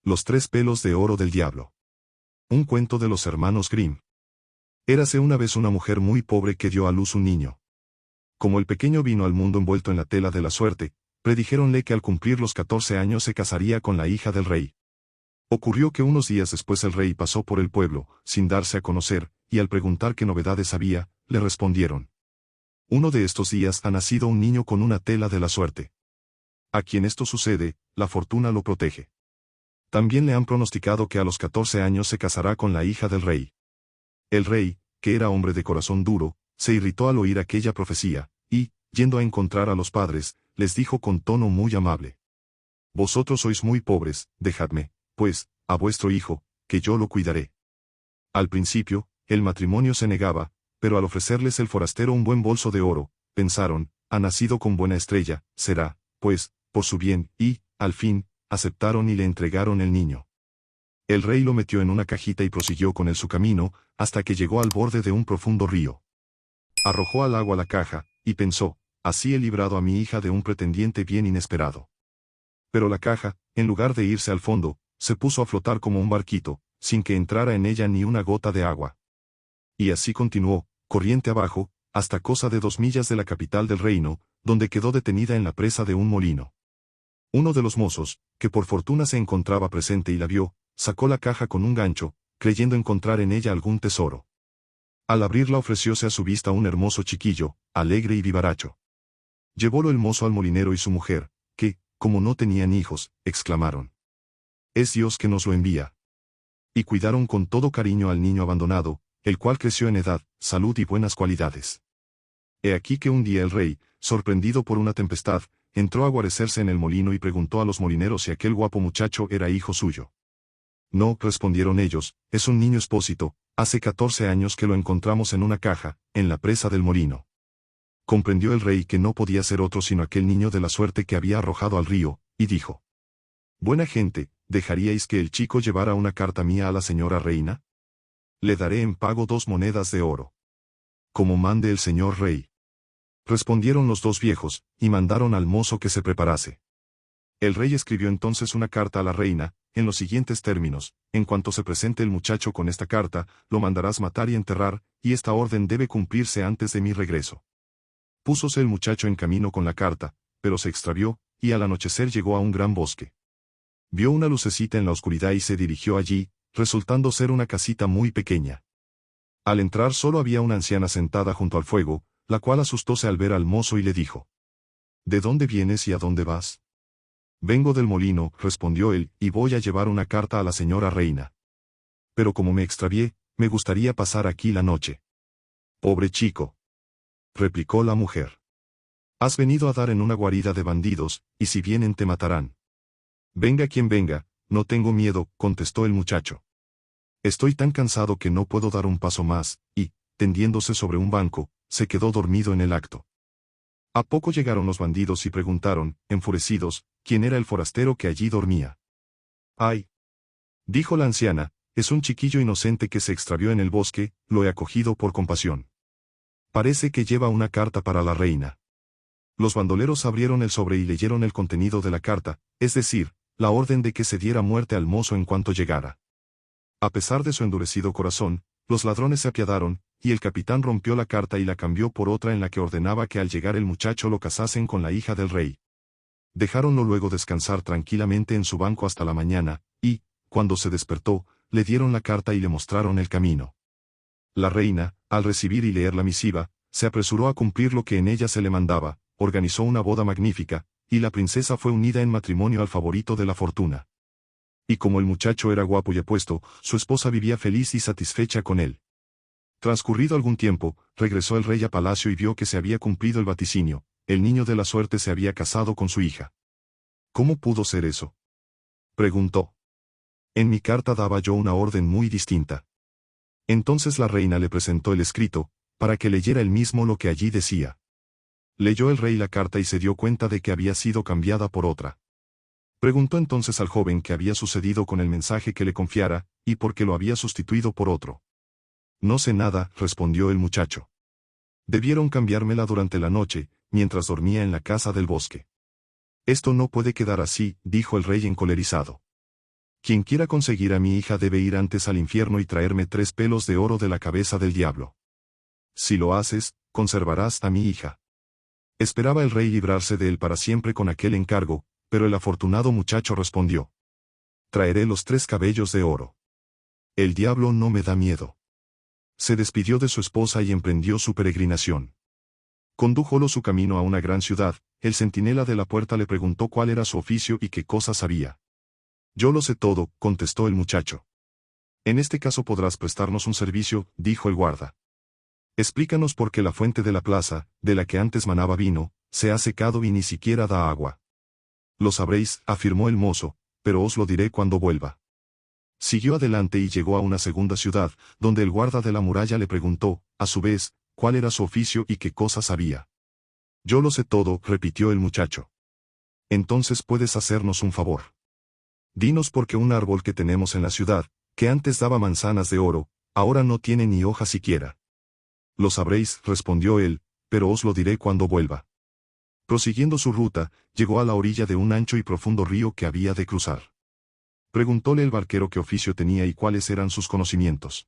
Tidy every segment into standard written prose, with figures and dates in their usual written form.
Los tres pelos de oro del diablo. Un cuento de los hermanos Grimm. Érase una vez una mujer muy pobre que dio a luz un niño. Como el pequeño vino al mundo envuelto en la tela de la suerte, predijéronle que al cumplir los 14 años se casaría con la hija del rey. Ocurrió que unos días después el rey pasó por el pueblo, sin darse a conocer, y al preguntar qué novedades había, le respondieron: uno de estos días ha nacido un niño con una tela de la suerte. A quien esto sucede, la fortuna lo protege. También le han pronosticado que a los 14 años se casará con la hija del rey. El rey, que era hombre de corazón duro, se irritó al oír aquella profecía, y, yendo a encontrar a los padres, les dijo con tono muy amable: vosotros sois muy pobres, dejadme, pues, a vuestro hijo, que yo lo cuidaré. Al principio, el matrimonio se negaba, pero al ofrecerles el forastero un buen bolso de oro, pensaron: ha nacido con buena estrella, será, pues, por su bien, y, al fin, aceptaron y le entregaron el niño. El rey lo metió en una cajita y prosiguió con él su camino, hasta que llegó al borde de un profundo río. Arrojó al agua la caja, y pensó: así he librado a mi hija de un pretendiente bien inesperado. Pero la caja, en lugar de irse al fondo, se puso a flotar como un barquito, sin que entrara en ella ni una gota de agua. Y así continuó, corriente abajo, hasta cosa de 2 millas de la capital del reino, donde quedó detenida en la presa de un molino. Uno de los mozos, que por fortuna se encontraba presente y la vio, sacó la caja con un gancho, creyendo encontrar en ella algún tesoro. Al abrirla ofrecióse a su vista un hermoso chiquillo, alegre y vivaracho. Llevólo el mozo al molinero y su mujer, que, como no tenían hijos, exclamaron: es Dios que nos lo envía. Y cuidaron con todo cariño al niño abandonado, el cual creció en edad, salud y buenas cualidades. He aquí que un día el rey, sorprendido por una tempestad, entró a guarecerse en el molino y preguntó a los molineros si aquel guapo muchacho era hijo suyo. No, respondieron ellos, es un niño expósito, hace 14 años que lo encontramos en una caja, en la presa del molino. Comprendió el rey que no podía ser otro sino aquel niño de la suerte que había arrojado al río, y dijo: buena gente, ¿dejaríais que el chico llevara una carta mía a la señora reina? Le daré en pago 2 monedas de oro. Como mande el señor rey. Respondieron los dos viejos, y mandaron al mozo que se preparase. El rey escribió entonces una carta a la reina, en los siguientes términos: en cuanto se presente el muchacho con esta carta, lo mandarás matar y enterrar, y esta orden debe cumplirse antes de mi regreso. Púsose el muchacho en camino con la carta, pero se extravió, y al anochecer llegó a un gran bosque. Vio una lucecita en la oscuridad y se dirigió allí, resultando ser una casita muy pequeña. Al entrar solo había una anciana sentada junto al fuego, la cual asustóse al ver al mozo y le dijo: ¿de dónde vienes y a dónde vas? Vengo del molino, respondió él, y voy a llevar una carta a la señora reina. Pero como me extravié, me gustaría pasar aquí la noche. Pobre chico, replicó la mujer. Has venido a dar en una guarida de bandidos, y si vienen te matarán. Venga quien venga, no tengo miedo, contestó el muchacho. Estoy tan cansado que no puedo dar un paso más, y, tendiéndose sobre un banco, se quedó dormido en el acto. A poco llegaron los bandidos y preguntaron, enfurecidos, quién era el forastero que allí dormía. ¡Ay!, dijo la anciana, es un chiquillo inocente que se extravió en el bosque, lo he acogido por compasión. Parece que lleva una carta para la reina. Los bandoleros abrieron el sobre y leyeron el contenido de la carta, es decir, la orden de que se diera muerte al mozo en cuanto llegara. A pesar de su endurecido corazón, los ladrones se apiadaron, y el capitán rompió la carta y la cambió por otra en la que ordenaba que al llegar el muchacho lo casasen con la hija del rey. Dejáronlo luego descansar tranquilamente en su banco hasta la mañana, y, cuando se despertó, le dieron la carta y le mostraron el camino. La reina, al recibir y leer la misiva, se apresuró a cumplir lo que en ella se le mandaba, organizó una boda magnífica, y la princesa fue unida en matrimonio al favorito de la fortuna. Y como el muchacho era guapo y apuesto, su esposa vivía feliz y satisfecha con él. Transcurrido algún tiempo, regresó el rey a palacio y vio que se había cumplido el vaticinio: el niño de la suerte se había casado con su hija. ¿Cómo pudo ser eso?, preguntó. En mi carta daba yo una orden muy distinta. Entonces la reina le presentó el escrito, para que leyera él mismo lo que allí decía. Leyó el rey la carta y se dio cuenta de que había sido cambiada por otra. Preguntó entonces al joven qué había sucedido con el mensaje que le confiara, y por qué lo había sustituido por otro. No sé nada, respondió el muchacho. Debieron cambiármela durante la noche, mientras dormía en la casa del bosque. Esto no puede quedar así, dijo el rey encolerizado. Quien quiera conseguir a mi hija debe ir antes al infierno y traerme 3 pelos de oro de la cabeza del diablo. Si lo haces, conservarás a mi hija. Esperaba el rey librarse de él para siempre con aquel encargo, pero el afortunado muchacho respondió: traeré los 3 cabellos de oro. El diablo no me da miedo. Se despidió de su esposa y emprendió su peregrinación. Condújolo su camino a una gran ciudad. El centinela de la puerta le preguntó cuál era su oficio y qué cosas sabía. Yo lo sé todo, contestó el muchacho. En este caso podrás prestarnos un servicio, dijo el guarda. Explícanos por qué la fuente de la plaza, de la que antes manaba vino, se ha secado y ni siquiera da agua. Lo sabréis, afirmó el mozo, pero os lo diré cuando vuelva. Siguió adelante y llegó a una segunda ciudad, donde el guarda de la muralla le preguntó, a su vez, cuál era su oficio y qué cosas sabía. Yo lo sé todo, repitió el muchacho. Entonces puedes hacernos un favor. Dinos por qué un árbol que tenemos en la ciudad, que antes daba manzanas de oro, ahora no tiene ni hoja siquiera. Lo sabréis, respondió él, pero os lo diré cuando vuelva. Prosiguiendo su ruta, llegó a la orilla de un ancho y profundo río que había de cruzar. Preguntóle el barquero qué oficio tenía y cuáles eran sus conocimientos.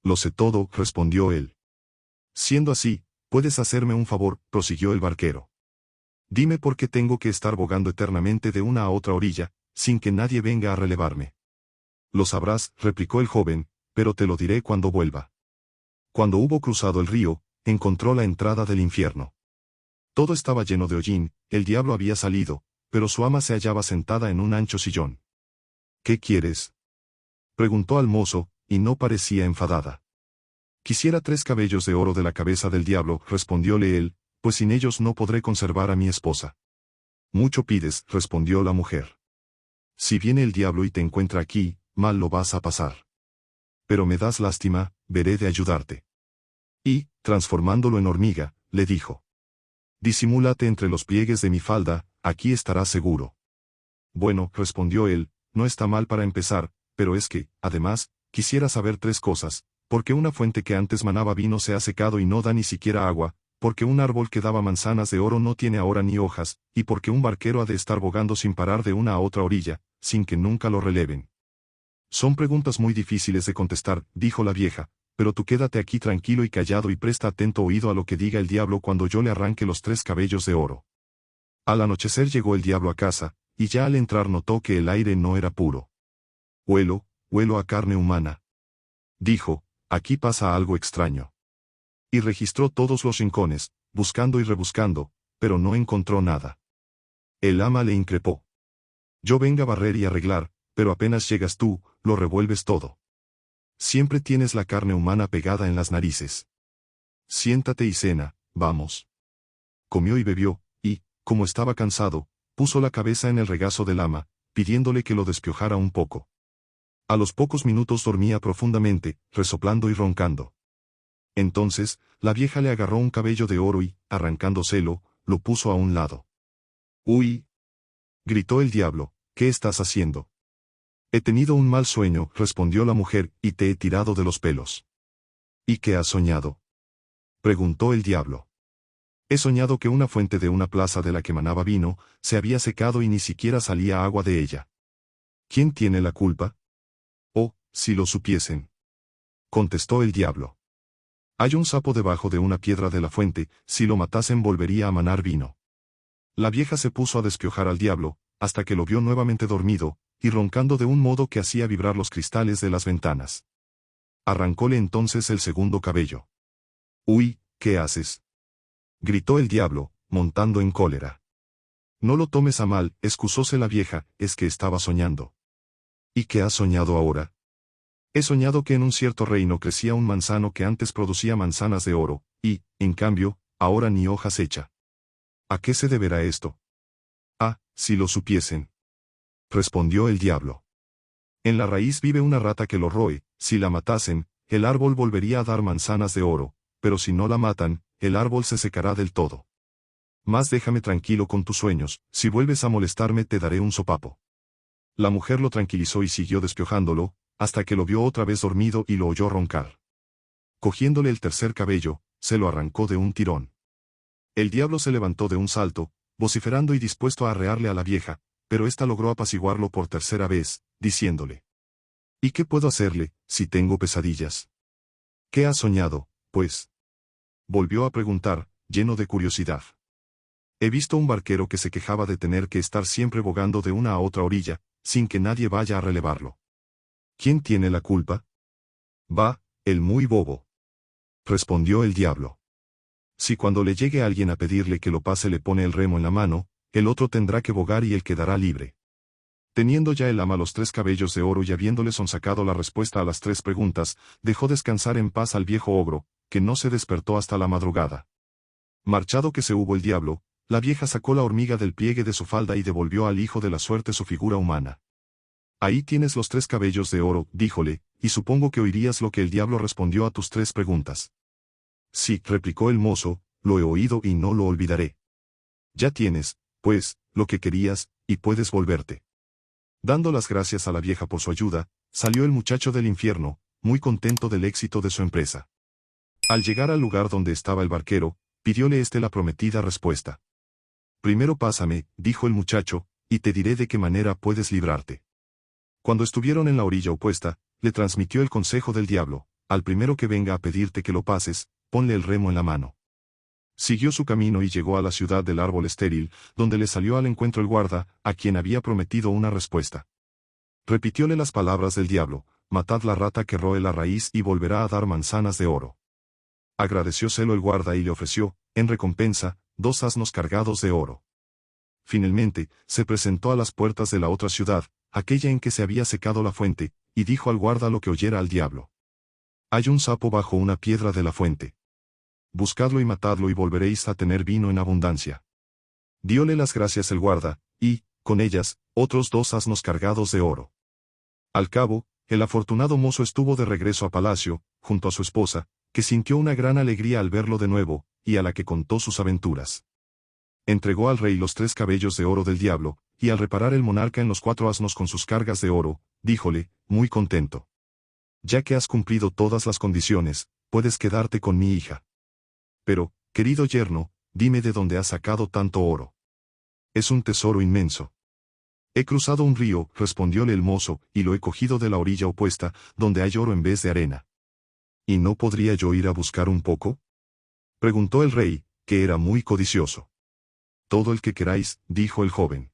Lo sé todo, respondió él. Siendo así, puedes hacerme un favor, prosiguió el barquero. Dime por qué tengo que estar bogando eternamente de una a otra orilla, sin que nadie venga a relevarme. Lo sabrás, replicó el joven, pero te lo diré cuando vuelva. Cuando hubo cruzado el río, encontró la entrada del infierno. Todo estaba lleno de hollín, el diablo había salido, pero su ama se hallaba sentada en un ancho sillón. ¿Qué quieres?, preguntó al mozo, y no parecía enfadada. Quisiera 3 cabellos de oro de la cabeza del diablo, respondióle él, pues sin ellos no podré conservar a mi esposa. Mucho pides, respondió la mujer. Si viene el diablo y te encuentra aquí, mal lo vas a pasar. Pero me das lástima, veré de ayudarte. Y, transformándolo en hormiga, le dijo: disimúlate entre los pliegues de mi falda, aquí estarás seguro. Bueno, respondió él, no está mal para empezar, pero es que, además, quisiera saber 3 cosas, porque una fuente que antes manaba vino se ha secado y no da ni siquiera agua, porque un árbol que daba manzanas de oro no tiene ahora ni hojas, y porque un barquero ha de estar bogando sin parar de una a otra orilla, sin que nunca lo releven. Son preguntas muy difíciles de contestar, dijo la vieja, pero tú quédate aquí tranquilo y callado y presta atento oído a lo que diga el diablo cuando yo le arranque los 3 cabellos de oro. Al anochecer llegó el diablo a casa, y ya al entrar notó que el aire no era puro. Huelo a carne humana. Dijo: aquí pasa algo extraño. Y registró todos los rincones, buscando y rebuscando, pero no encontró nada. El ama le increpó: yo venga a barrer y arreglar, pero apenas llegas tú, lo revuelves todo. Siempre tienes la carne humana pegada en las narices. Siéntate y cena, vamos. Comió y bebió, y, como estaba cansado, puso la cabeza en el regazo del ama, pidiéndole que lo despiojara un poco. A los pocos minutos dormía profundamente, resoplando y roncando. Entonces, la vieja le agarró un cabello de oro y, arrancándoselo, lo puso a un lado. ¡Uy!, gritó el diablo, ¿qué estás haciendo? He tenido un mal sueño, respondió la mujer, y te he tirado de los pelos. ¿Y qué has soñado?, preguntó el diablo. He soñado que una fuente de una plaza de la que manaba vino, se había secado y ni siquiera salía agua de ella. ¿Quién tiene la culpa? Oh, si lo supiesen, contestó el diablo. Hay un sapo debajo de una piedra de la fuente, si lo matasen volvería a manar vino. La vieja se puso a despiojar al diablo, hasta que lo vio nuevamente dormido, y roncando de un modo que hacía vibrar los cristales de las ventanas. Arrancóle entonces el segundo cabello. «Uy, ¿qué haces?», gritó el diablo, montando en cólera. «No lo tomes a mal», excusóse la vieja, «es que estaba soñando». «¿Y qué has soñado ahora?». «He soñado que en un cierto reino crecía un manzano que antes producía manzanas de oro, y, en cambio, ahora ni hojas echa». «¿A qué se deberá esto?». «Ah, si lo supiesen», respondió el diablo. «En la raíz vive una rata que lo roe, si la matasen, el árbol volvería a dar manzanas de oro, pero si no la matan, el árbol se secará del todo. Mas déjame tranquilo con tus sueños, si vuelves a molestarme te daré un sopapo». La mujer lo tranquilizó y siguió despiojándolo, hasta que lo vio otra vez dormido y lo oyó roncar. Cogiéndole el tercer cabello, se lo arrancó de un tirón. El diablo se levantó de un salto, vociferando y dispuesto a arrearle a la vieja, pero ésta logró apaciguarlo por tercera vez, diciéndole: ¿Y qué puedo hacerle, si tengo pesadillas? ¿Qué has soñado, pues? Volvió a preguntar, lleno de curiosidad. He visto un barquero que se quejaba de tener que estar siempre bogando de una a otra orilla, sin que nadie vaya a relevarlo. ¿Quién tiene la culpa? Va, el muy bobo. Respondió el diablo. Si cuando le llegue alguien a pedirle que lo pase le pone el remo en la mano, el otro tendrá que bogar y él quedará libre. Teniendo ya el ama los 3 cabellos de oro y habiéndole sonsacado la respuesta a las 3 preguntas, dejó descansar en paz al viejo ogro, que no se despertó hasta la madrugada. Marchado que se hubo el diablo, la vieja sacó la hormiga del pliegue de su falda y devolvió al hijo de la suerte su figura humana. Ahí tienes los 3 cabellos de oro, díjole, y supongo que oirías lo que el diablo respondió a tus 3 preguntas. Sí, replicó el mozo, lo he oído y no lo olvidaré. Ya tienes, pues, lo que querías, y puedes volverte. Dando las gracias a la vieja por su ayuda, salió el muchacho del infierno, muy contento del éxito de su empresa. Al llegar al lugar donde estaba el barquero, pidióle la prometida respuesta. Primero pásame, dijo el muchacho, y te diré de qué manera puedes librarte. Cuando estuvieron en la orilla opuesta, le transmitió el consejo del diablo: al primero que venga a pedirte que lo pases, ponle el remo en la mano. Siguió su camino y llegó a la ciudad del árbol estéril, donde le salió al encuentro el guarda, a quien había prometido una respuesta. Repitióle las palabras del diablo: matad la rata que roe la raíz y volverá a dar manzanas de oro. Agradecióselo el guarda y le ofreció, en recompensa, 2 asnos cargados de oro. Finalmente, se presentó a las puertas de la otra ciudad, aquella en que se había secado la fuente, y dijo al guarda lo que oyera al diablo. Hay un sapo bajo una piedra de la fuente. Buscadlo y matadlo y volveréis a tener vino en abundancia. Dióle las gracias el guarda, y, con ellas, otros 2 asnos cargados de oro. Al cabo, el afortunado mozo estuvo de regreso a palacio, junto a su esposa, que sintió una gran alegría al verlo de nuevo, y a la que contó sus aventuras. Entregó al rey los 3 cabellos de oro del diablo, y al reparar el monarca en los 4 asnos con sus cargas de oro, díjole, muy contento: ya que has cumplido todas las condiciones, puedes quedarte con mi hija. Pero, querido yerno, dime de dónde has sacado tanto oro. Es un tesoro inmenso. He cruzado un río, respondióle el mozo, y lo he cogido de la orilla opuesta, donde hay oro en vez de arena. ¿Y no podría yo ir a buscar un poco? Preguntó el rey, que era muy codicioso. Todo el que queráis, dijo el joven.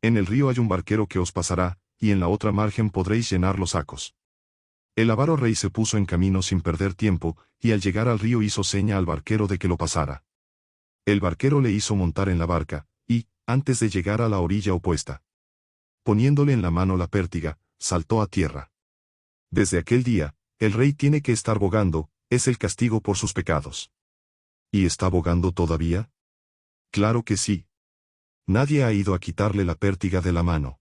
En el río hay un barquero que os pasará, y en la otra margen podréis llenar los sacos. El avaro rey se puso en camino sin perder tiempo, y al llegar al río hizo seña al barquero de que lo pasara. El barquero le hizo montar en la barca, y, antes de llegar a la orilla opuesta, poniéndole en la mano la pértiga, saltó a tierra. Desde aquel día, el rey tiene que estar bogando, es el castigo por sus pecados. ¿Y está bogando todavía? Claro que sí. Nadie ha ido a quitarle la pértiga de la mano.